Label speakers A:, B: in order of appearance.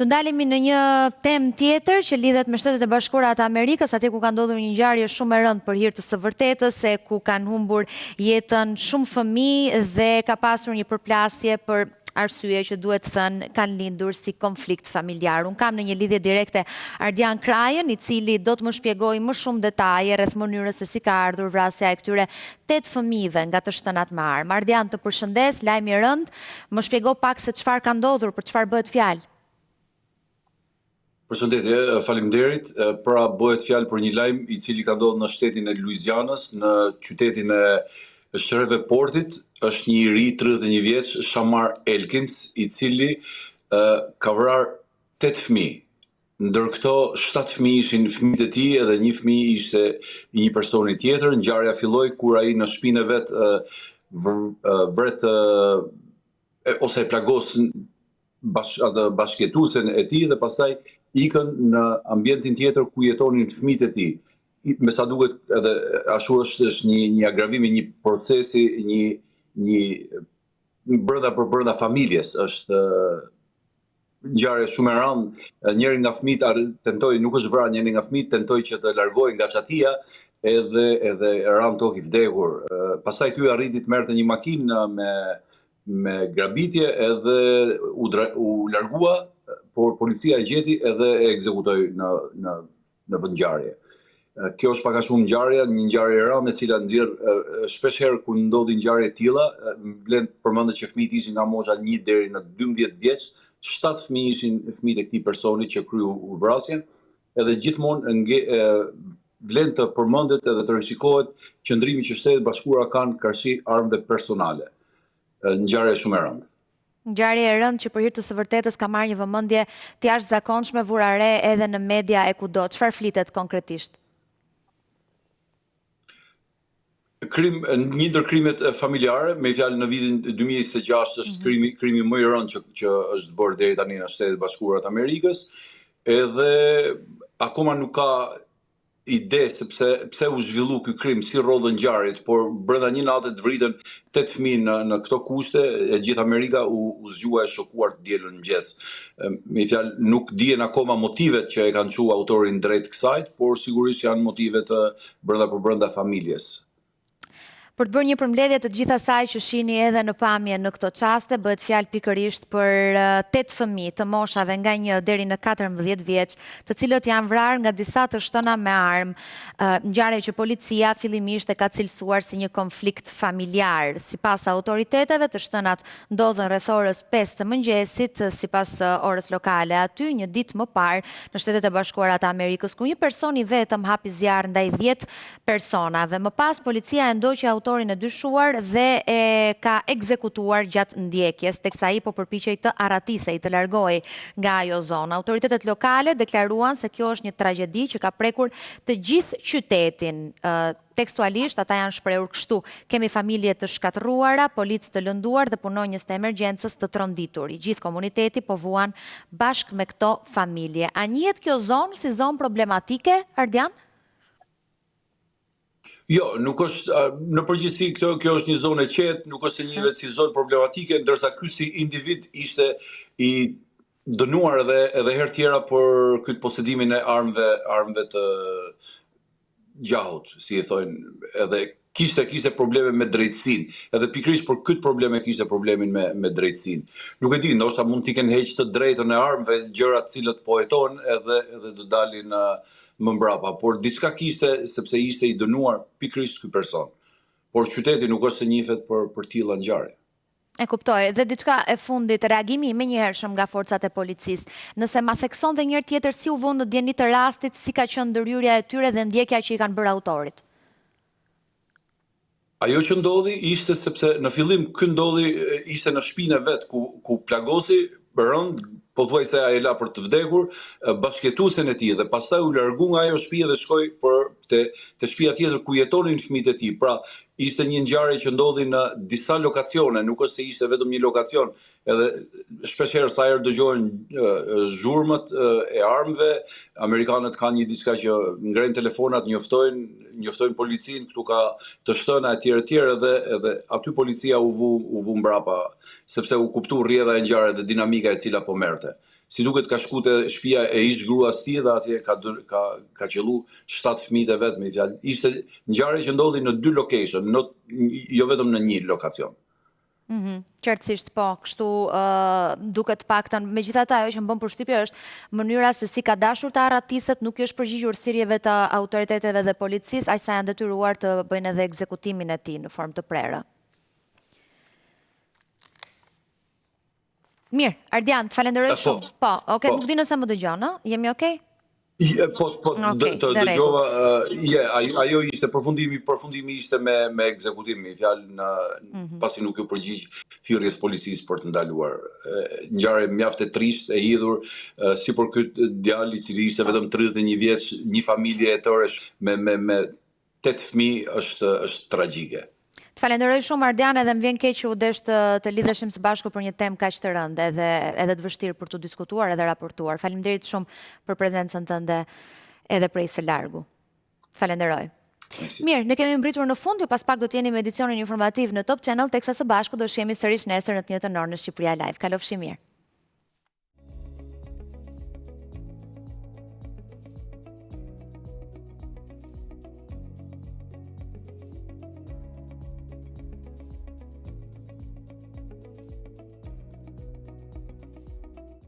A: Do ndalemi në një temë tjetër që lidhet me Shtetet e Bashkuara të Amerikës, atje ku ka ndodhur një ngjarje shumë e rëndë për hir të së vërtetës, se ku kanë humbur jetën shumë fëmijë dhe ka pasur një përplasje për arsye që duhet thënë kanë lindur si konflikt familjar. Unë kam në një lidhje direkte Ardian Krajën, i cili do të më shpjegojë më shumë detaje rreth mënyrës se si ka ardhur vrasja e këtyre 8 fëmijëve nga të shtënat me armë. Ardian, të përshëndes, lajmi i rënd, më shpjego pak se çfarë ka ndodhur, për çfarë bëhet fjalë.
B: Përshëndetje, faleminderit. Pra bëhet fjalë për një lajm i cili ka ndodhur në shtetin e Louisianës, në qytetin e Shreveportit. Është një i ri 31 vjeç, Shamar Elkins, i cili ka vrarë 8 fëmijë. Ndër këto 7 fëmijë ishin fëmijët e tij edhe një fëmijë ishte i një personi tjetër. Ngjarja filloi kur ai në shtëpinë e vet vret ose e plagos bashkëjetuesen e tij dhe pastaj ikën në ambientin tjetër ku jetonin fëmijët e tij. Me sa duket edhe ashtu është një agravim i një procesi, një brenda familjes, është ngjarje shumë e rëndë. Njëri nga fëmijët tentoi, nuk është vrarë, njëri nga fëmijët tentoi që të largohej nga çatia edhe ran tokë i vdekur. Pastaj ky arriti të merrte një makinë me grabitje edhe u largua, por policia e gjeti edhe e ekzekutoi në vendngjarje. Kjo është pak a shumë një ngjarje e rëndë e cila nxjerr shpesh herë kur ndodhin ngjarje të tilla, vlen përmendet që fëmijët ishin nga mosha 1 deri në 12 vjeç, 7 fëmijë ishin fëmijët e këtij personi që kryu vrasjen, edhe gjithmonë vlen të përmendet edhe të rishikohet qëndrimi që Shtetet Bashkuara kanë karshi armëve personale. Ngjarje shumë e rëndë.
A: Ngjarje e rëndë që për hir të së vërtetës ka marrë një vëmendje të jashtëzakonshme, vura re edhe në media e kudo. Çfarë flitet konkretisht?
B: Një ndër krimet familjare, me fjalë në vitin 2026 është krimi më i rëndë që është bërë deri tani në Shtetet Bashkuara të Amerikës, edhe akoma nuk ka ide se pse u zhvillu ky krim, si rrodhën ngjarjet, por brenda një nate të vritën 8 fëmijë në këto kushte, e gjithë Amerika u zgjua e shokuar të dielën mëngjes. Me fjalë, nuk dihen akoma motivet që e kanë çuar autorin drejt kësaj, por sigurisht janë motive të brenda familjes.
A: Për të bërë një përmbledhje të gjithë asaj që shihni edhe në pamje në këto çaste, bëhet fjalë pikërisht për 8 fëmijë të moshave nga 1 deri në 14 vjeç, të cilët janë vrarë nga disa të shtëna me armë, ngjarje që policia fillimisht e ka cilësuar si një konflikt familjar. Sipas autoriteteve, të shtënat ndodhen rreth orës 5 të mëngjesit, sipas orës lokale aty, një ditë më parë në Shtetet e Bashkuara të Amerikës, ku një person i vetëm hapi zjarr ndaj 10 personave. Më pas policia e ndoqi autorin e dyshuar dhe e ka ekzekutuar gjatë ndjekjes, teksa ai po përpiqej të arratisej, të largohej nga ajo zonë. Autoritetet lokale deklaruan se kjo është një tragjedi që ka prekur të gjithë qytetin. Tekstualisht ata janë shprehur kështu: kemi familje të shkatërruara, policë të lënduar dhe punonjës të emergjencës të tronditur. I gjithë komuniteti po vuan bashkë me këto familje. A njihet kjo zonë si zonë problematike, Ardian?
B: Jo, nuk është, në përgjithësi kjo është një zonë e qetë, nuk është se njihet si zonë problematike, ndërsa ky si individ ishte i dënuar edhe herë tjera për këtë posedimin e armëve të gjahut, si e thonë, edhe kishte probleme me drejtësinë, edhe pikërisht për këtë probleme kishte problemin me drejtësinë. Nuk e di, ndoshta mund t'i kenë heqë të drejtën e armëve, gjëra të cilët po heton edhe do dalin më mbrapa, por diçka kishte sepse ishte i dënuar pikërisht ky person. Por qyteti nuk është se njihet për tilla ngjarje.
A: E kuptoj, dhe diçka e fundit, reagimi më njëhershëm nga forcat e policisë. Nëse ma thekson dhe njëherë tjetër si u vënë në dieni të rastit, si ka qenë ndërhyrja e tyre dhe ndjekja që i kanë bërë autorit?
B: Ajo që ndodhi ishte sepse në fillim ishte në shtëpinë e vet ku plagosi rënd, pothuajse ai la për të vdekur bashkëjetuesen e tij dhe pastaj u largu nga ajo shtëpi dhe shkoi te shtëpia tjetër ku jetonin fëmijët e tij. Pra ishte një ngjarje që ndodhi në disa lokacione, nuk është se ishte vetëm një lokacion. Edhe shpesh herë sa herë dëgjohen zhurmët e armëve, amerikanët kanë një diçka që ngrenë telefonat, njoftojnë policinë, këtu ka të shtëna etj edhe aty policia u vu mbrapa sepse u kuptu rrjedha e ngjarjes dhe dinamika e cila po merrte. si duket ka shku te shtëpia e ish gruas tij dhe atje ka qellu 7 fëmijë e vet, me fjalë. Ishte ngjarje që ndodhi në 2 location, jo vetëm në 1 lokacion.
A: Qartësisht po, kështu duket paktën, megjithatë ajo që më bën përshtypje është mënyra se si ka dashur të arratiset, nuk i është përgjigjur thirrjeve të autoriteteve dhe policisë, aq sa janë detyruar të bëjnë edhe ekzekutimin e tij në formë të prerë. Mirë, Ardian, të falenderoj shumë. Po, okay, nuk di nëse më dëgjon, ë? Jemi okay?
B: Po, të dëgjova, ajo ishte përfundimi ishte me ekzekutimi, fjalë pasi nuk ju përgjigj thirrjes policisë për të ndaluar. Ngjarje mjaft e trisht, e hidhur, si për ky djalë i cili ishte vetëm 31 vjeç, një familje jetore me 8 fëmijë është tragjike.
A: Të falenderoj shumë Ardian, edhe më vjen keq që u desh të lidheshim së bashku për një temë kaq të rëndë edhe të vështirë për të diskutuar edhe raportuar. Faleminderit shumë për prezencën tënde edhe prej së largu. Falenderoj. Mirë, ne kemi mbritur në fund, ju pas pak do të jeni me edicionin informativ në Top Channel, teksa së bashku do shihemi sërish nesër në të njëjtën orë në Shqipëria Live. Kalofshi mirë.